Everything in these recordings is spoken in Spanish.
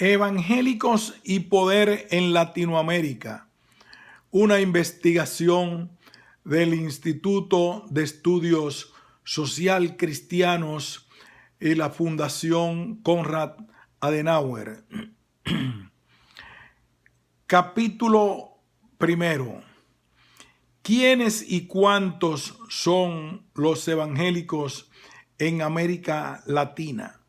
Evangélicos y poder en Latinoamérica. Una investigación del Instituto de Estudios Social Cristianos y la Fundación Konrad Adenauer. Capítulo primero. ¿Quiénes y cuántos son los evangélicos en América Latina?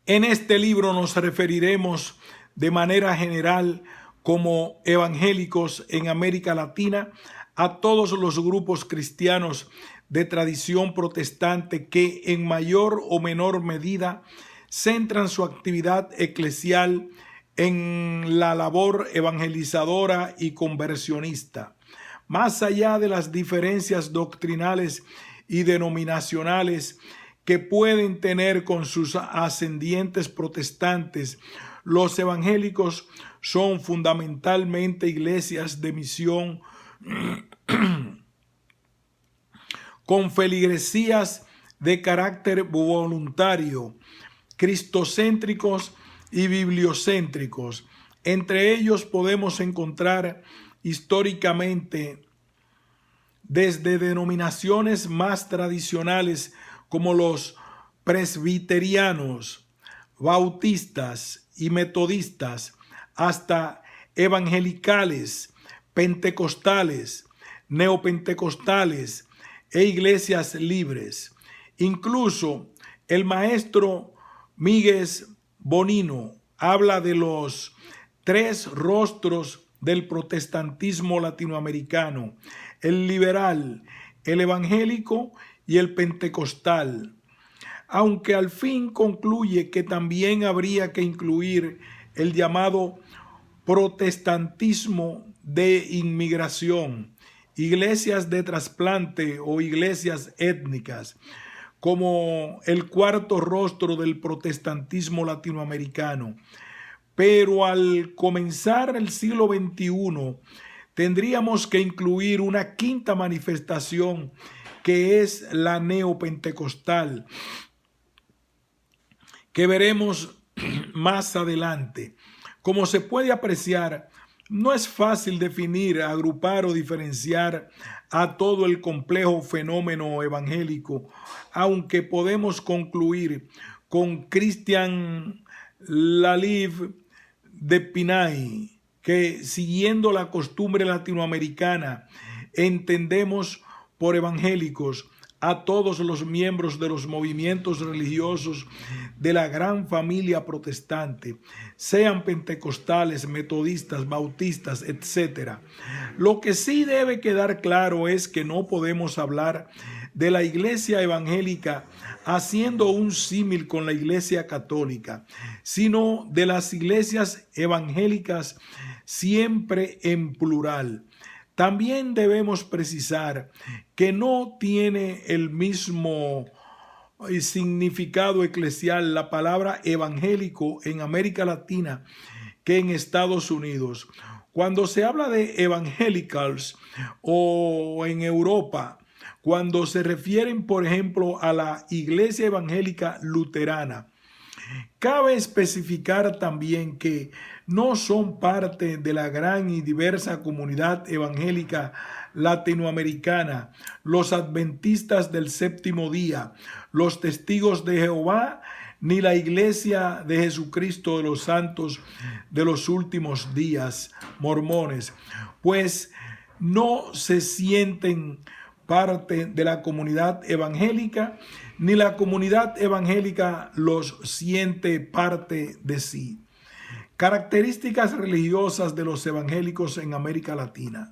En este libro nos referiremos de manera general como evangélicos en América Latina a todos los grupos cristianos de tradición protestante que en mayor o menor medida centran su actividad eclesial en la labor evangelizadora y conversionista. Más allá de las diferencias doctrinales y denominacionales que pueden tener con sus ascendientes protestantes, los evangélicos son fundamentalmente iglesias de misión con feligresías de carácter voluntario, cristocéntricos y bibliocéntricos. Entre ellos podemos encontrar históricamente desde denominaciones más tradicionales como los presbiterianos, bautistas y metodistas, hasta evangelicales, pentecostales, neopentecostales e iglesias libres. Incluso el maestro Miguel Bonino habla de los tres rostros del protestantismo latinoamericano: el liberal, el evangélico y el pentecostal, aunque al fin concluye que también habría que incluir el llamado protestantismo de inmigración, iglesias de trasplante o iglesias étnicas, como el cuarto rostro del protestantismo latinoamericano. Pero al comenzar el siglo XXI, tendríamos que incluir una quinta manifestación, que es la neopentecostal, que veremos más adelante. Como se puede apreciar, no es fácil definir, agrupar o diferenciar a todo el complejo fenómeno evangélico, aunque podemos concluir con Christian Lalive de Pinay que, siguiendo la costumbre latinoamericana, entendemos por evangélicos a todos los miembros de los movimientos religiosos de la gran familia protestante, sean pentecostales, metodistas, bautistas, etc. Lo que sí debe quedar claro es que no podemos hablar de la iglesia evangélica haciendo un símil con la iglesia católica, sino de las iglesias evangélicas siempre en plural. También debemos precisar que no tiene el mismo significado eclesial la palabra evangélico en América Latina que en Estados Unidos. Cuando se habla de evangelicals o en Europa, cuando se refieren, por ejemplo, a la Iglesia Evangélica Luterana, cabe especificar también que no son parte de la gran y diversa comunidad evangélica latinoamericana, los adventistas del séptimo día, los testigos de Jehová, ni la Iglesia de Jesucristo de los Santos de los Últimos Días, mormones, pues no se sienten parte de la comunidad evangélica, ni la comunidad evangélica los siente parte de sí. Características religiosas de los evangélicos en América Latina.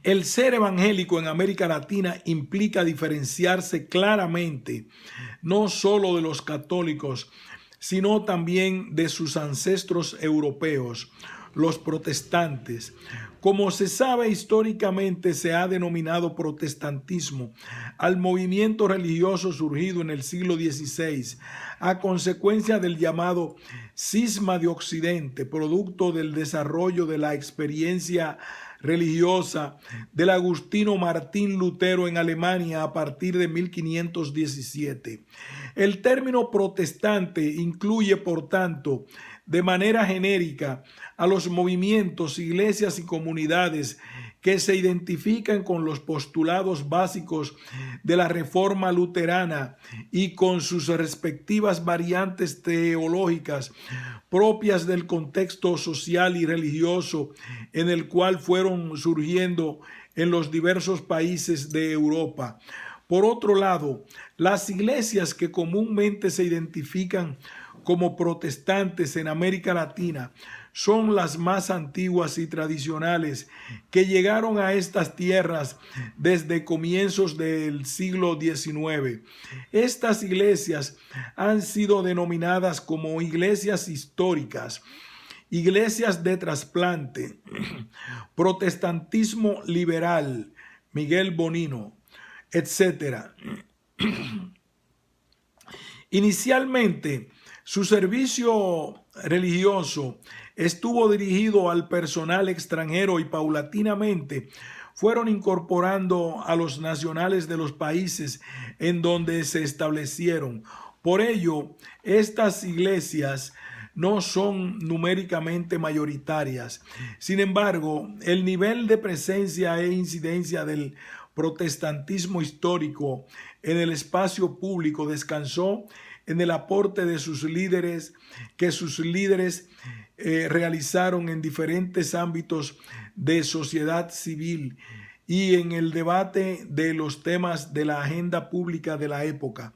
El ser evangélico en América Latina implica diferenciarse claramente no solo de los católicos, sino también de sus ancestros europeos, los protestantes. Como se sabe, históricamente se ha denominado protestantismo al movimiento religioso surgido en el siglo XVI a consecuencia del llamado cisma de Occidente, producto del desarrollo de la experiencia religiosa del agustino Martín Lutero en Alemania a partir de 1517. El término protestante incluye, por tanto, de manera genérica a los movimientos, iglesias y comunidades que se identifican con los postulados básicos de la Reforma luterana y con sus respectivas variantes teológicas propias del contexto social y religioso en el cual fueron surgiendo en los diversos países de Europa. Por otro lado, las iglesias que comúnmente se identifican como protestantes en América Latina son las más antiguas y tradicionales que llegaron a estas tierras desde comienzos del siglo XIX. Estas iglesias han sido denominadas como iglesias históricas, iglesias de trasplante, protestantismo liberal, Miguel Bonino, etc. Inicialmente, su servicio religioso estuvo dirigido al personal extranjero y paulatinamente fueron incorporando a los nacionales de los países en donde se establecieron. Por ello, estas iglesias no son numéricamente mayoritarias. Sin embargo, el nivel de presencia e incidencia del protestantismo histórico en el espacio público descansó en el aporte de sus líderes, que sus líderes realizaron en diferentes ámbitos de sociedad civil y en el debate de los temas de la agenda pública de la época.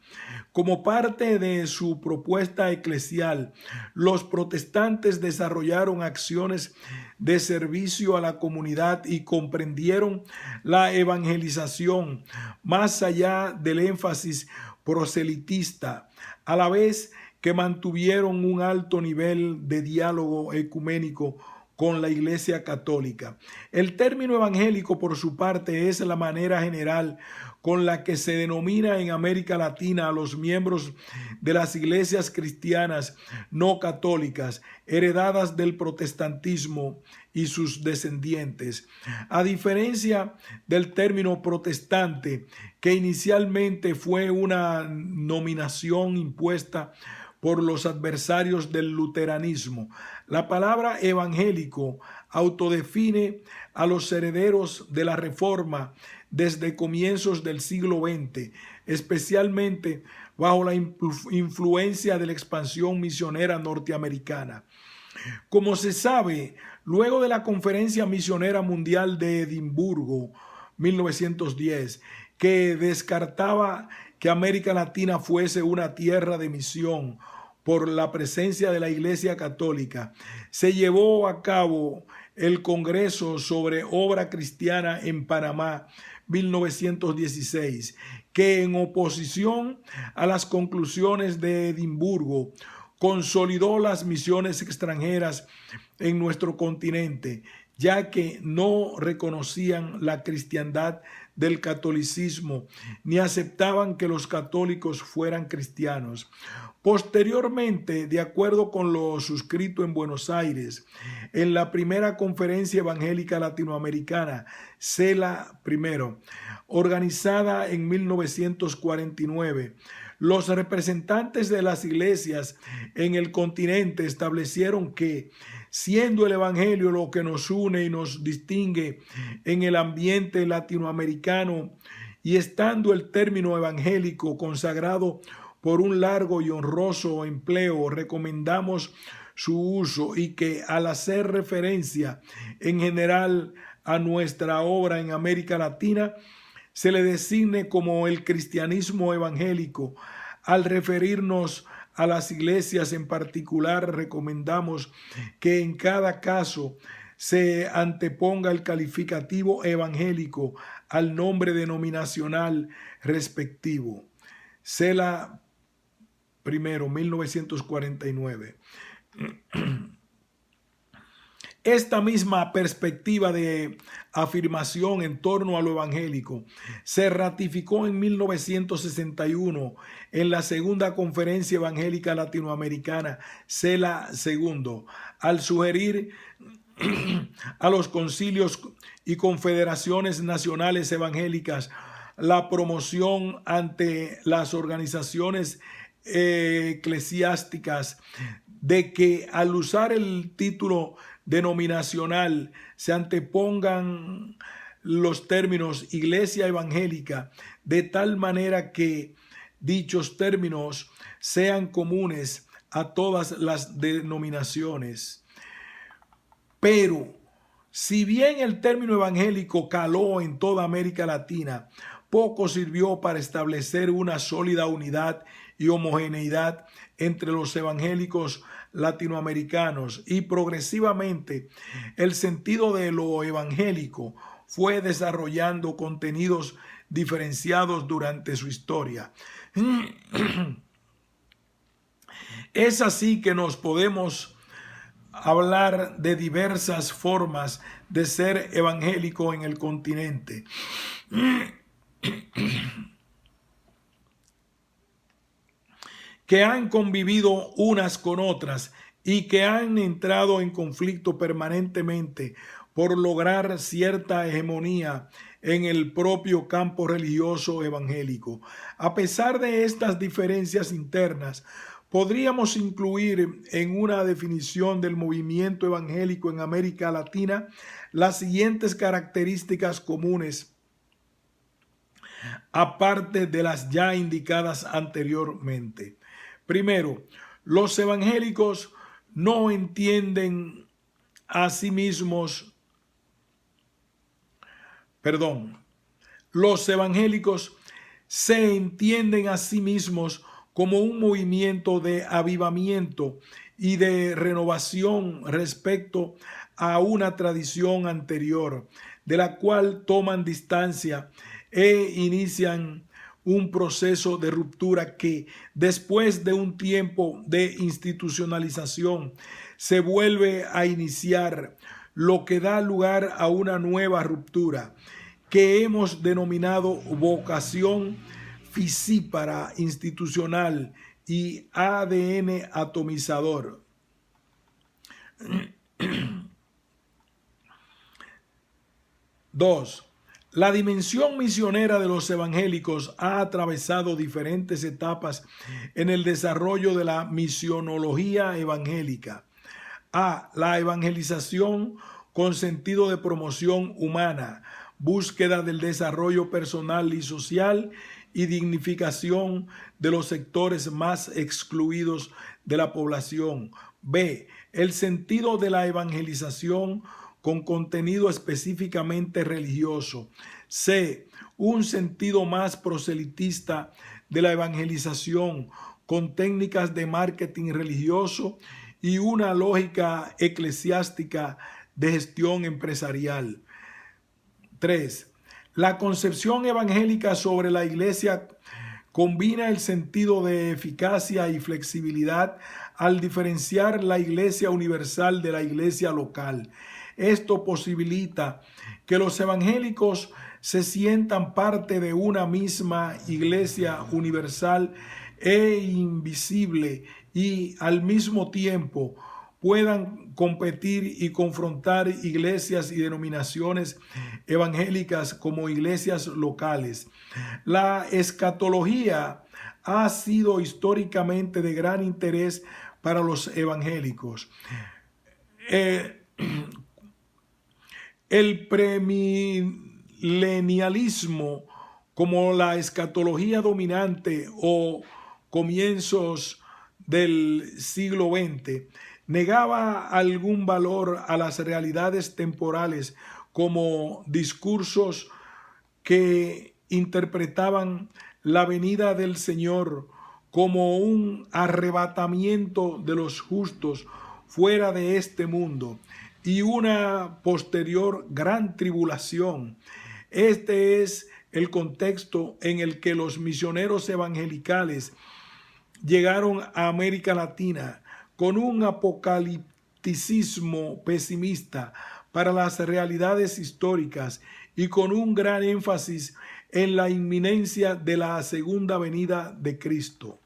Como parte de su propuesta eclesial, los protestantes desarrollaron acciones de servicio a la comunidad y comprendieron la evangelización más allá del énfasis proselitista, a la vez que mantuvieron un alto nivel de diálogo ecuménico con la Iglesia Católica. El término evangélico, por su parte, es la manera general con la que se denomina en América Latina a los miembros de las iglesias cristianas no católicas, heredadas del protestantismo y sus descendientes. A diferencia del término protestante, que inicialmente fue una nominación impuesta por los adversarios del luteranismo, la palabra evangélico autodefine a los herederos de la Reforma desde comienzos del siglo XX, especialmente bajo la influencia de la expansión misionera norteamericana. Como se sabe, luego de la Conferencia Misionera Mundial de Edimburgo, 1910, que descartaba que América Latina fuese una tierra de misión por la presencia de la Iglesia Católica, se llevó a cabo el Congreso sobre Obra Cristiana en Panamá, 1916, que en oposición a las conclusiones de Edimburgo, consolidó las misiones extranjeras en nuestro continente, ya que no reconocían la cristiandad del catolicismo ni aceptaban que los católicos fueran cristianos. Posteriormente, de acuerdo con lo suscrito en Buenos Aires, en la primera Conferencia Evangélica Latinoamericana, CELA I, organizada en 1949, los representantes de las iglesias en el continente establecieron que, siendo el evangelio lo que nos une y nos distingue en el ambiente latinoamericano, y estando el término evangélico consagrado por un largo y honroso empleo, recomendamos su uso, y que al hacer referencia en general a nuestra obra en América Latina, se le designe como el cristianismo evangélico. Al referirnos a las iglesias en particular, recomendamos que en cada caso se anteponga el calificativo evangélico al nombre denominacional respectivo. CELA I, 1949. Esta misma perspectiva de afirmación en torno a lo evangélico se ratificó en 1961 en la Segunda Conferencia Evangélica Latinoamericana, CELA II, al sugerir a los concilios y confederaciones nacionales evangélicas la promoción ante las organizaciones eclesiásticas de que al usar el título denominacional se antepongan los términos iglesia evangélica de tal manera que dichos términos sean comunes a todas las denominaciones. Pero si bien el término evangélico caló en toda América Latina, poco sirvió para establecer una sólida unidad y homogeneidad entre los evangélicos latinoamericanos, y progresivamente el sentido de lo evangélico fue desarrollando contenidos diferenciados durante su historia. Es así que nos podemos hablar de diversas formas de ser evangélico en el continente. Que han convivido unas con otras y que han entrado en conflicto permanentemente por lograr cierta hegemonía en el propio campo religioso evangélico. A pesar de estas diferencias internas, podríamos incluir en una definición del movimiento evangélico en América Latina las siguientes características comunes, aparte de las ya indicadas anteriormente. Primero, los evangélicos no entienden a sí mismos, los evangélicos se entienden a sí mismos como un movimiento de avivamiento y de renovación respecto a una tradición anterior, de la cual toman distancia e inician un proceso de ruptura que, después de un tiempo de institucionalización, se vuelve a iniciar, lo que da lugar a una nueva ruptura que hemos denominado vocación fisípara institucional y ADN atomizador. 2. La dimensión misionera de los evangélicos ha atravesado diferentes etapas en el desarrollo de la misionología evangélica. A. La evangelización con sentido de promoción humana, búsqueda del desarrollo personal y social y dignificación de los sectores más excluidos de la población. B. El sentido de la evangelización con contenido específicamente religioso. C. Un sentido más proselitista de la evangelización con técnicas de marketing religioso y una lógica eclesiástica de gestión empresarial. 3. La concepción evangélica sobre la iglesia combina el sentido de eficacia y flexibilidad al diferenciar la iglesia universal de la iglesia local. Esto posibilita que los evangélicos se sientan parte de una misma iglesia universal e invisible y al mismo tiempo puedan competir y confrontar iglesias y denominaciones evangélicas como iglesias locales. La escatología ha sido históricamente de gran interés para los evangélicos. El premilenialismo como la escatología dominante o comienzos del siglo XX negaba algún valor a las realidades temporales como discursos que interpretaban la venida del Señor como un arrebatamiento de los justos fuera de este mundo y una posterior gran tribulación. Este es el contexto en el que los misioneros evangelicales llegaron a América Latina con un apocalipticismo pesimista para las realidades históricas y con un gran énfasis en la inminencia de la segunda venida de Cristo.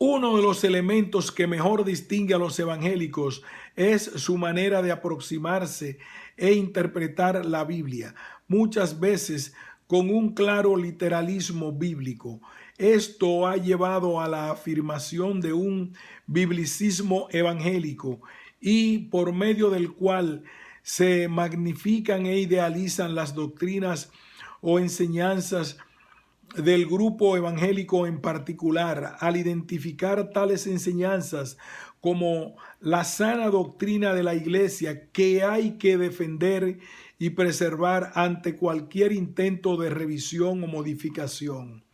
Uno de los elementos que mejor distingue a los evangélicos es su manera de aproximarse e interpretar la Biblia, muchas veces con un claro literalismo bíblico. Esto ha llevado a la afirmación de un biblicismo evangélico y por medio del cual se magnifican e idealizan las doctrinas o enseñanzas del grupo evangélico en particular, al identificar tales enseñanzas como la sana doctrina de la Iglesia que hay que defender y preservar ante cualquier intento de revisión o modificación.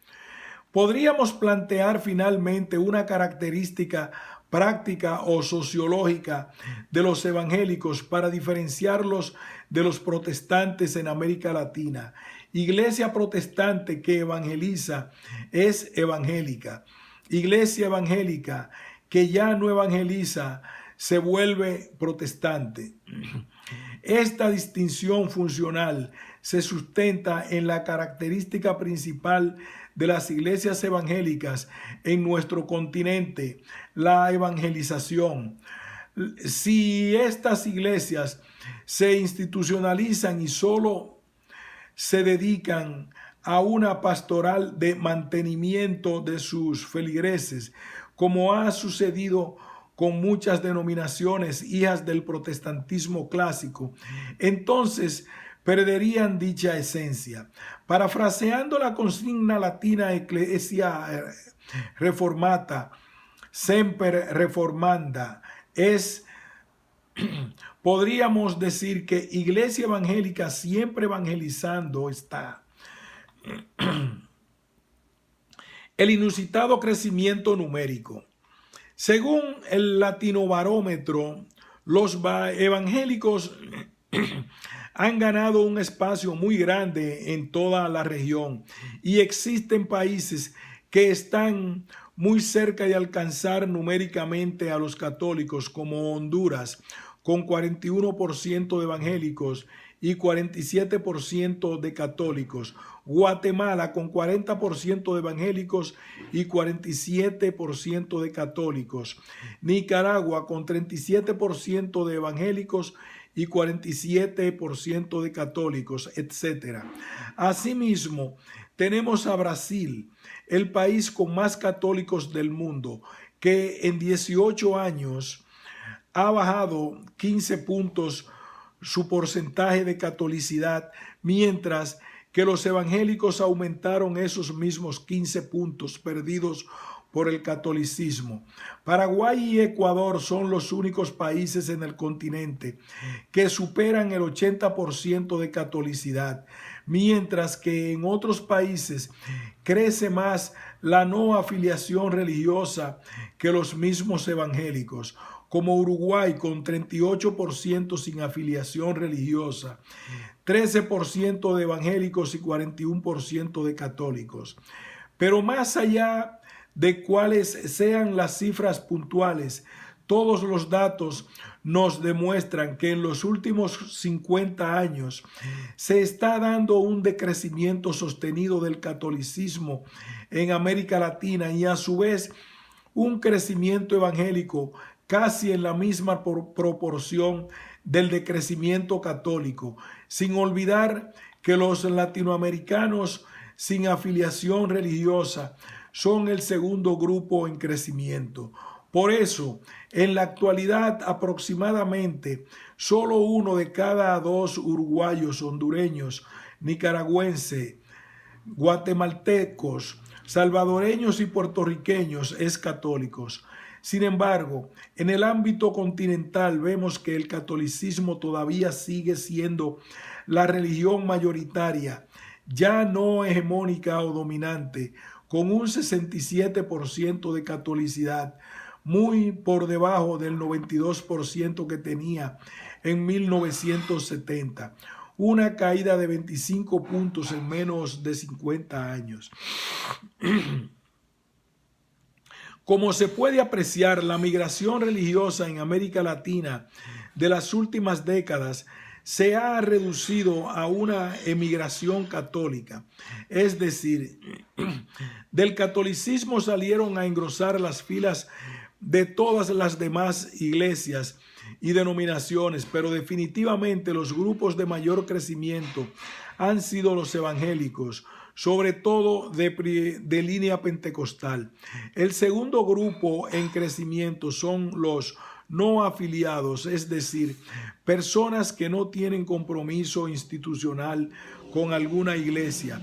Podríamos plantear finalmente una característica práctica o sociológica de los evangélicos para diferenciarlos de los protestantes en América Latina. Iglesia protestante que evangeliza es evangélica. Iglesia evangélica que ya no evangeliza se vuelve protestante. Esta distinción funcional se sustenta en la característica principal de las iglesias evangélicas en nuestro continente, la evangelización. Si estas iglesias se institucionalizan y solo se dedican a una pastoral de mantenimiento de sus feligreses, como ha sucedido con muchas denominaciones hijas del protestantismo clásico, entonces perderían dicha esencia. Parafraseando la consigna latina Ecclesia Reformata, Semper Reformanda, podríamos decir que iglesia evangélica siempre evangelizando está. El inusitado crecimiento numérico. Según el Latinobarómetro, los evangélicos han ganado un espacio muy grande en toda la región y existen países que están muy cerca de alcanzar numéricamente a los católicos, como Honduras, con 41% de evangélicos y 47% de católicos. Guatemala con 40% de evangélicos y 47% de católicos. Nicaragua con 37% de evangélicos y 47% de católicos, etc. Asimismo, tenemos a Brasil, el país con más católicos del mundo, que en 18 años ha bajado 15 puntos su porcentaje de catolicidad, mientras que los evangélicos aumentaron esos mismos 15 puntos perdidos por el catolicismo. Paraguay y Ecuador son los únicos países en el continente que superan el 80% de catolicidad, mientras que en otros países crece más la no afiliación religiosa que los mismos evangélicos, como Uruguay con 38% sin afiliación religiosa, 13% de evangélicos y 41% de católicos. Pero más allá de cuáles sean las cifras puntuales, todos los datos nos demuestran que en los últimos 50 años se está dando un decrecimiento sostenido del catolicismo en América Latina y a su vez un crecimiento evangélico casi en la misma proporción del decrecimiento católico, sin olvidar que los latinoamericanos sin afiliación religiosa son el segundo grupo en crecimiento. Por eso, en la actualidad, aproximadamente solo 1 de cada 2 uruguayos, hondureños, nicaragüenses, guatemaltecos, salvadoreños y puertorriqueños es católicos. Sin embargo, en el ámbito continental vemos que el catolicismo todavía sigue siendo la religión mayoritaria, ya no hegemónica o dominante, con un 67% de catolicidad, muy por debajo del 92% que tenía en 1970. Una caída de 25 puntos en menos de 50 años. Como se puede apreciar, la migración religiosa en América Latina de las últimas décadas se ha reducido a una emigración católica. Es decir, del catolicismo salieron a engrosar las filas de todas las demás iglesias y denominaciones, pero definitivamente los grupos de mayor crecimiento han sido los evangélicos, sobre todo de línea pentecostal. El segundo grupo en crecimiento son los no afiliados, es decir, personas que no tienen compromiso institucional con alguna iglesia.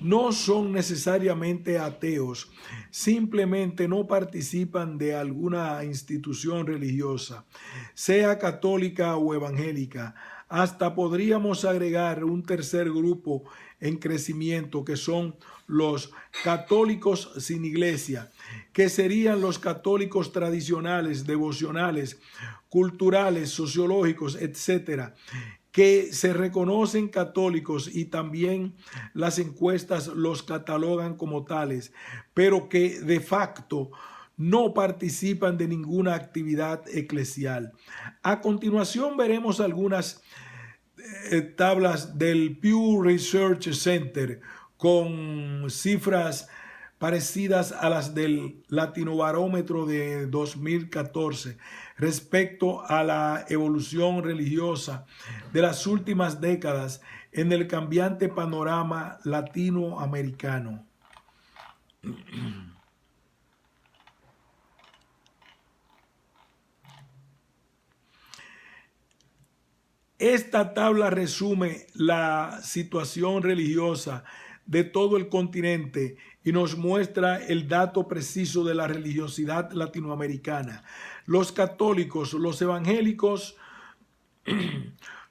No son necesariamente ateos, simplemente no participan de alguna institución religiosa, sea católica o evangélica. Hasta podríamos agregar un tercer grupo en crecimiento, que son los católicos sin iglesia, que serían los católicos tradicionales, devocionales, culturales, sociológicos, etcétera, que se reconocen católicos y también las encuestas los catalogan como tales, pero que de facto no participan de ninguna actividad eclesial. A continuación veremos algunas tablas del Pew Research Center con cifras parecidas a las del Latinobarómetro de 2014 respecto a la evolución religiosa de las últimas décadas en el cambiante panorama latinoamericano. Esta tabla resume la situación religiosa de todo el continente y nos muestra el dato preciso de la religiosidad latinoamericana. Los católicos, los evangélicos,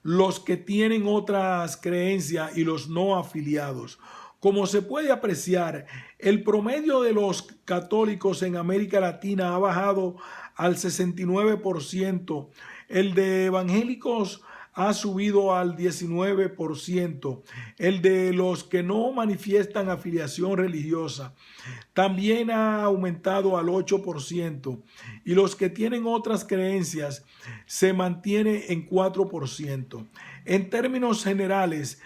los que tienen otras creencias y los no afiliados. Como se puede apreciar, el promedio de los católicos en América Latina ha bajado al 69%, el de evangélicos ha subido al 19%, el de los que no manifiestan afiliación religiosa también ha aumentado al 8%, y los que tienen otras creencias se mantiene en 4%. En términos generales,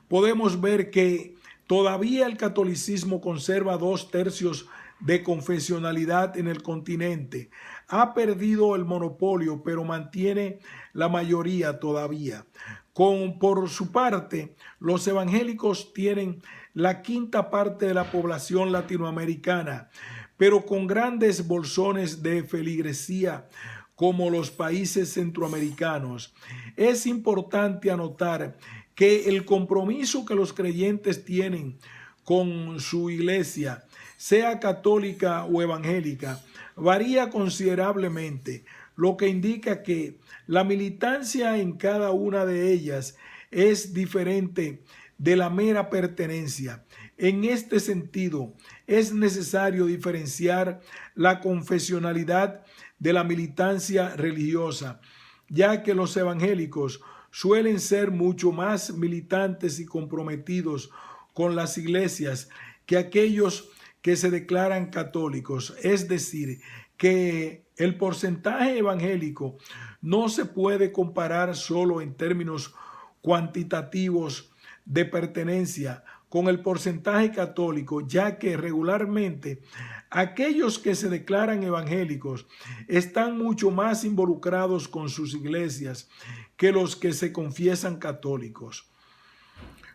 podemos ver que todavía el catolicismo conserva 2/3 de confesionalidad en el continente. Ha perdido el monopolio, pero mantiene la mayoría todavía. Por su parte, los evangélicos tienen la quinta parte de la población latinoamericana, pero con grandes bolsones de feligresía como los países centroamericanos. Es importante anotar que el compromiso que los creyentes tienen con su iglesia, sea católica o evangélica, varía considerablemente, lo que indica que la militancia en cada una de ellas es diferente de la mera pertenencia. En este sentido, es necesario diferenciar la confesionalidad de la militancia religiosa, ya que los evangélicos suelen ser mucho más militantes y comprometidos con las iglesias que aquellos que se declaran católicos. Es decir, que el porcentaje evangélico no se puede comparar solo en términos cuantitativos de pertenencia con el porcentaje católico, ya que regularmente aquellos que se declaran evangélicos están mucho más involucrados con sus iglesias que los que se confiesan católicos.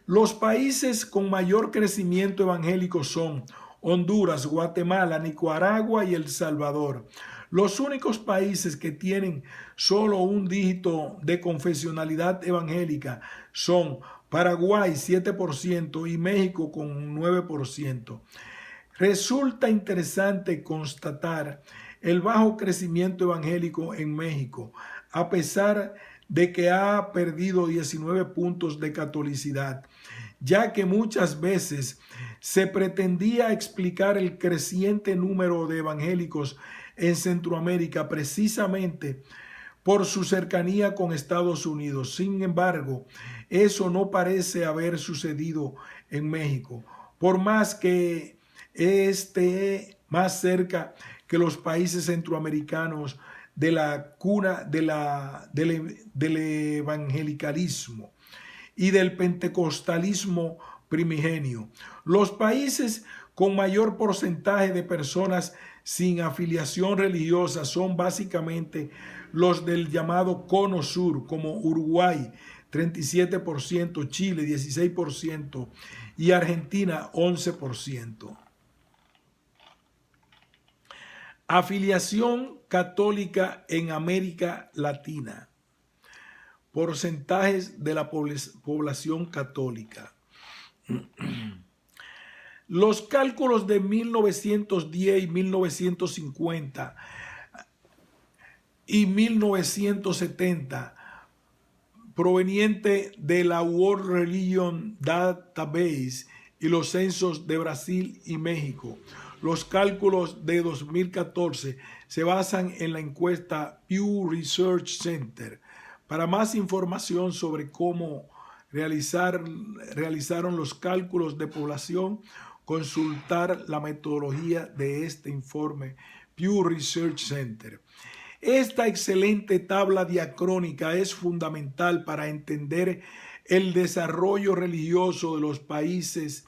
Los países con mayor crecimiento evangélico son Honduras, Guatemala, Nicaragua y El Salvador. Los únicos países que tienen solo un dígito de confesionalidad evangélica son Paraguay 7% y México con 9%. Resulta interesante constatar el bajo crecimiento evangélico en México, a pesar de que ha perdido 19 puntos de catolicidad, ya que muchas veces se pretendía explicar el creciente número de evangélicos en Centroamérica precisamente por su cercanía con Estados Unidos. Sin embargo, eso no parece haber sucedido en México, por más que esté más cerca que los países centroamericanos de la cuna del evangelicalismo y del pentecostalismo primigenio. Los países con mayor porcentaje de personas sin afiliación religiosa son básicamente los del llamado Cono Sur, como Uruguay, 37%, Chile, 16% y Argentina, 11%. Afiliación católica en América Latina. Porcentajes de la población católica. Los cálculos de 1910 y 1950 y 1970 proveniente de la World Religion Database y los censos de Brasil y México. Los cálculos de 2014 se basan en la encuesta Pew Research Center. Para más información sobre cómo realizaron los cálculos de población, consultar la metodología de este informe Pew Research Center. Esta excelente tabla diacrónica es fundamental para entender el desarrollo religioso de los países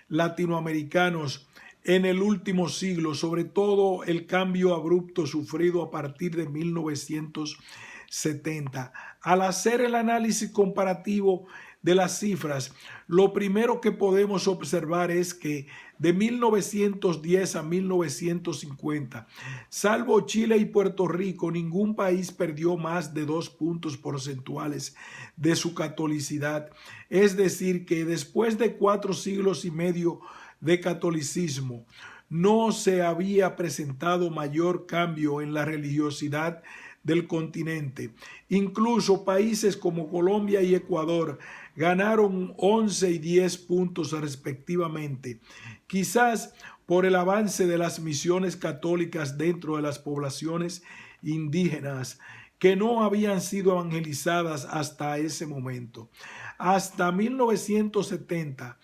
latinoamericanos en el último siglo, sobre todo el cambio abrupto sufrido a partir de 1970. Al hacer el análisis comparativo de las cifras, lo primero que podemos observar es que de 1910 a 1950, salvo Chile y Puerto Rico, ningún país perdió más de 2 puntos porcentuales de su catolicidad. Es decir, que después de 4 siglos y medio de catolicismo, no se había presentado mayor cambio en la religiosidad del continente. Incluso países como Colombia y Ecuador ganaron 11 y 10 puntos respectivamente, quizás por el avance de las misiones católicas dentro de las poblaciones indígenas que no habían sido evangelizadas hasta ese momento. Hasta 1970,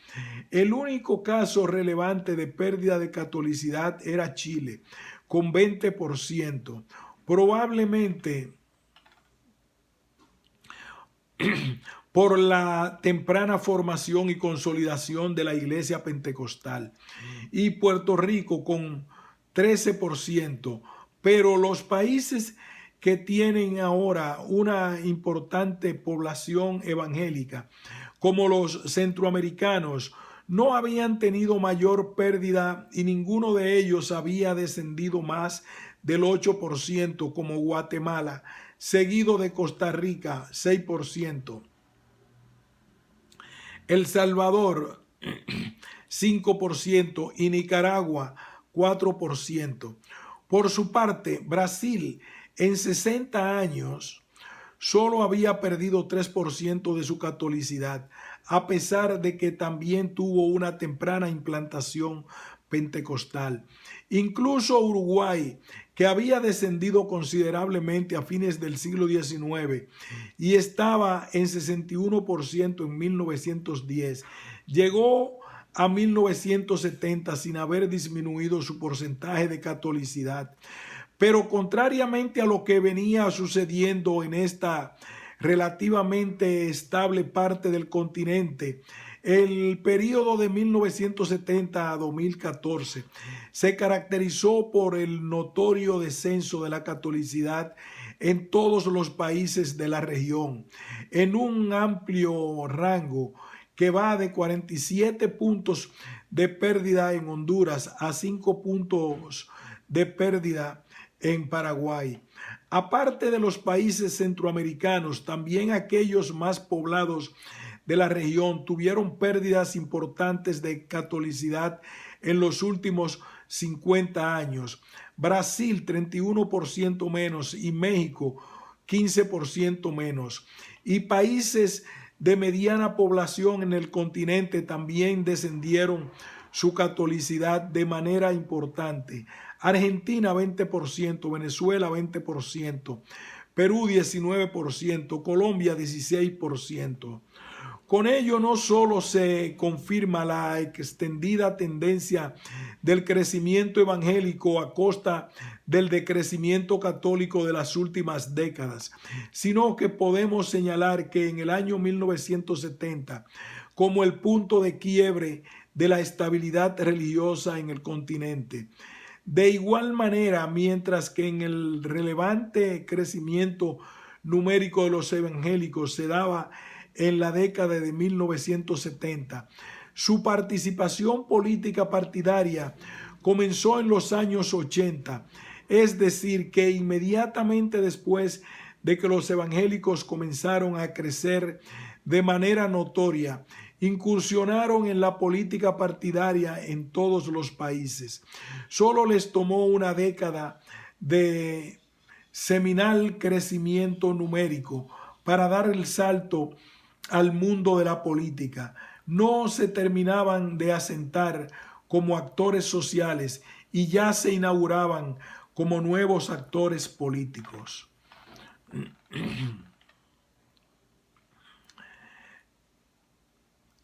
el único caso relevante de pérdida de catolicidad era Chile, con 20%. Probablemente por la temprana formación y consolidación de la iglesia pentecostal, y Puerto Rico con 13%, pero los países que tienen ahora una importante población evangélica, como los centroamericanos, no habían tenido mayor pérdida y ninguno de ellos había descendido más del 8%, como Guatemala, seguido de Costa Rica, 6%. El Salvador, 5% y Nicaragua, 4%. Por su parte, Brasil, en 60 años, solo había perdido 3% de su catolicidad, a pesar de que también tuvo una temprana implantación pentecostal. Incluso Uruguay, que había descendido considerablemente a fines del siglo XIX y estaba en 61% en 1910, llegó a 1970 sin haber disminuido su porcentaje de catolicidad. Pero contrariamente a lo que venía sucediendo en esta relativamente estable parte del continente, el periodo de 1970 a 2014 se caracterizó por el notorio descenso de la catolicidad en todos los países de la región, en un amplio rango que va de 47 puntos de pérdida en Honduras a 5 puntos de pérdida en Paraguay. Aparte de los países centroamericanos, también aquellos más poblados de la región tuvieron pérdidas importantes de catolicidad en los últimos 50 años. Brasil, 31% menos, y México, 15% menos. Y países de mediana población en el continente también descendieron su catolicidad de manera importante. Argentina 20%, Venezuela 20%, Perú 19%, Colombia 16%. Con ello no solo se confirma la extendida tendencia del crecimiento evangélico a costa del decrecimiento católico de las últimas décadas, sino que podemos señalar que en el año 1970, como el punto de quiebre de la estabilidad religiosa en el continente. De igual manera, mientras que en el relevante crecimiento numérico de los evangélicos se daba en la década de 1970, su participación política partidaria comenzó en los años 80, es decir, que inmediatamente después de que los evangélicos comenzaron a crecer de manera notoria, incursionaron en la política partidaria en todos los países. Solo les tomó una década de seminal crecimiento numérico para dar el salto al mundo de la política. No se terminaban de asentar como actores sociales y ya se inauguraban como nuevos actores políticos.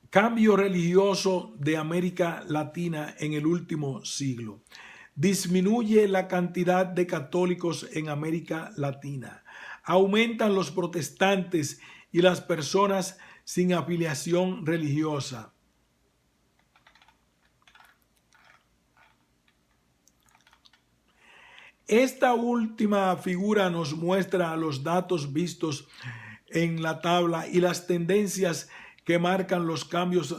Cambio religioso de América Latina en el último siglo. Disminuye la cantidad de católicos en América Latina. Aumentan los protestantes y las personas sin afiliación religiosa. Esta última figura nos muestra los datos vistos en la tabla y las tendencias que marcan los cambios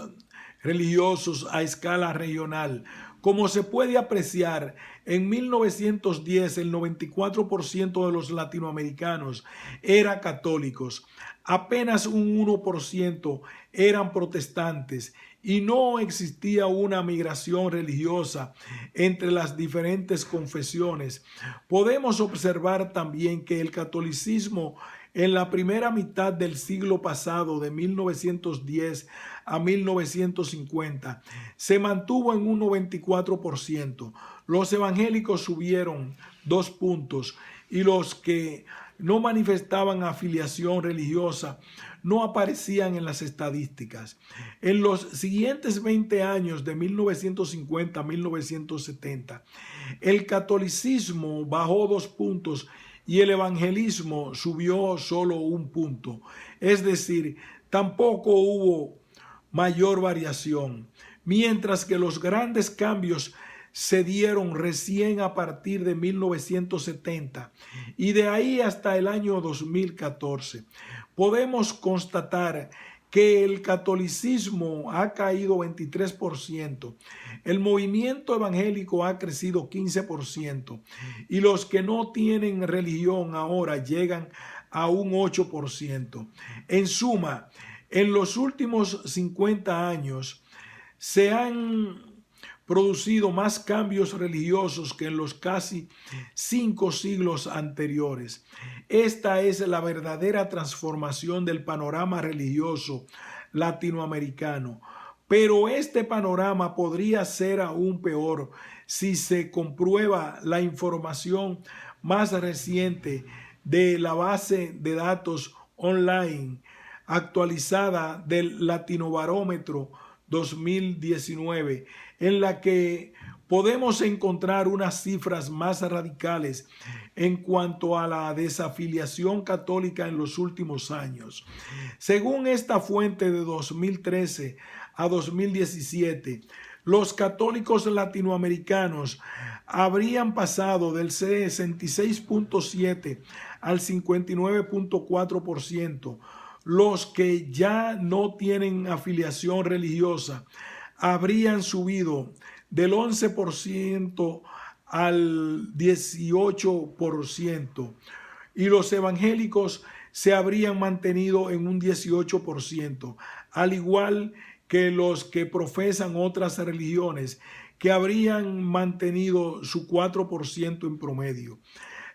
religiosos a escala regional. Como se puede apreciar, en 1910 el 94% de los latinoamericanos eran católicos, apenas un 1% eran protestantes y no existía una migración religiosa entre las diferentes confesiones. Podemos observar también que el catolicismo en la primera mitad del siglo pasado, de 1910 a 1950, se mantuvo en un 94%. Los evangélicos subieron 2 puntos y los que no manifestaban afiliación religiosa no aparecían en las estadísticas. En los siguientes 20 años, de 1950 a 1970, el catolicismo bajó 2 puntos y el evangelismo subió solo 1 punto. Es decir, tampoco hubo mayor variación, mientras que los grandes cambios se dieron recién a partir de 1970 y de ahí hasta el año 2014. Podemos constatar que el catolicismo ha caído 23%, el movimiento evangélico ha crecido 15% y los que no tienen religión ahora llegan a un 8%. En suma, en los últimos 50 años se han producido más cambios religiosos que en los casi 5 siglos anteriores. Esta es la verdadera transformación del panorama religioso latinoamericano. Pero este panorama podría ser aún peor si se comprueba la información más reciente de la base de datos online actualizada del Latinobarómetro 2019, en la que podemos encontrar unas cifras más radicales en cuanto a la desafiliación católica en los últimos años. Según esta fuente, de 2013 a 2017, los católicos latinoamericanos habrían pasado del 66.7 al 59.4%. Los que ya no tienen afiliación religiosa habrían subido del 11% al 18% y los evangélicos se habrían mantenido en un 18%, al igual que los que profesan otras religiones, que habrían mantenido su 4% en promedio.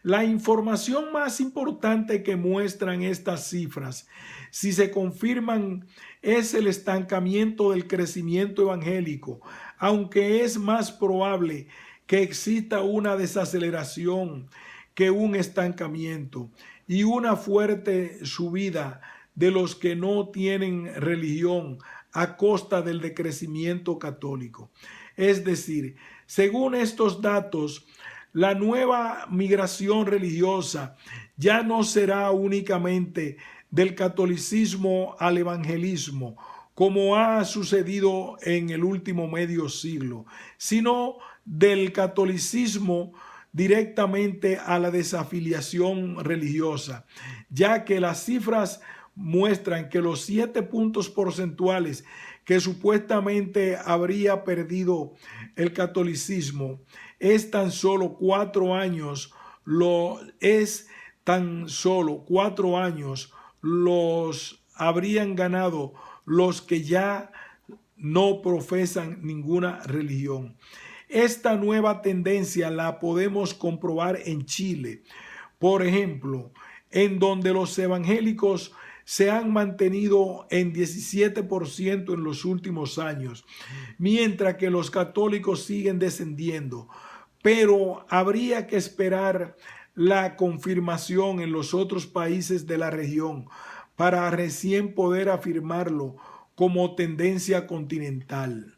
La información más importante que muestran estas cifras, si se confirman, es el estancamiento del crecimiento evangélico, aunque es más probable que exista una desaceleración que un estancamiento y una fuerte subida de los que no tienen religión a costa del decrecimiento católico. Es decir, según estos datos, la nueva migración religiosa ya no será únicamente del catolicismo al evangelismo, como ha sucedido en el último medio siglo, sino del catolicismo directamente a la desafiliación religiosa, ya que las cifras muestran que los 7 puntos porcentuales que supuestamente habría perdido el catolicismo es tan solo 4 años, los habrían ganado los que ya no profesan ninguna religión. Esta nueva tendencia la podemos comprobar en Chile, por ejemplo, en donde los evangélicos se han mantenido en 17% en los últimos años, mientras que los católicos siguen descendiendo. Pero habría que esperar la confirmación en los otros países de la región para recién poder afirmarlo como tendencia continental.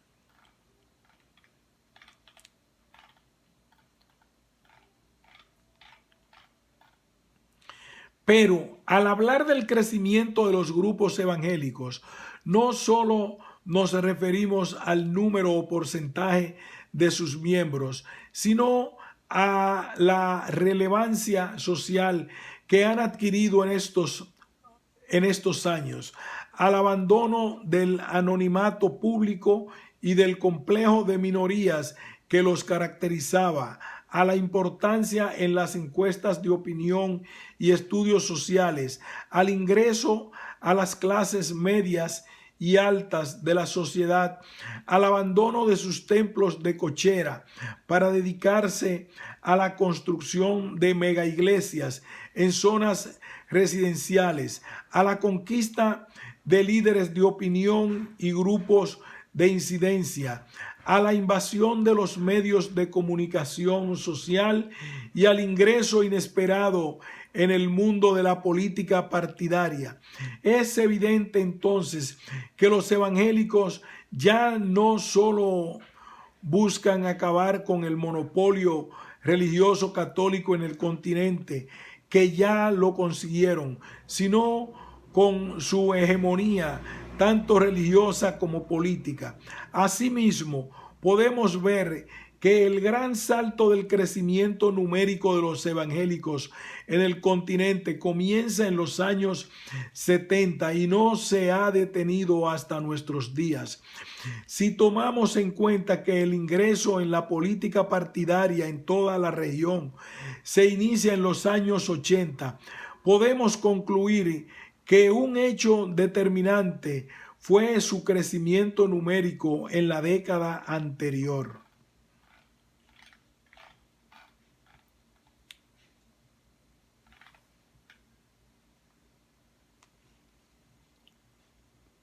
Pero al hablar del crecimiento de los grupos evangélicos, no solo nos referimos al número o porcentaje de sus miembros, sino a la relevancia social que han adquirido en estos años, al abandono del anonimato público y del complejo de minorías que los caracterizaba, a la importancia en las encuestas de opinión y estudios sociales, al ingreso a las clases medias y altas de la sociedad, al abandono de sus templos de cochera para dedicarse a la construcción de megaiglesias en zonas residenciales, a la conquista de líderes de opinión y grupos de incidencia, a la invasión de los medios de comunicación social y al ingreso inesperado en el mundo de la política partidaria. Es evidente entonces que los evangélicos ya no solo buscan acabar con el monopolio religioso católico en el continente, que ya lo consiguieron, sino con su hegemonía tanto religiosa como política. Asimismo, podemos ver que el gran salto del crecimiento numérico de los evangélicos en el continente comienza en los años 70 y no se ha detenido hasta nuestros días. Si tomamos en cuenta que el ingreso en la política partidaria en toda la región se inicia en los años 80, podemos concluir que un hecho determinante fue su crecimiento numérico en la década anterior.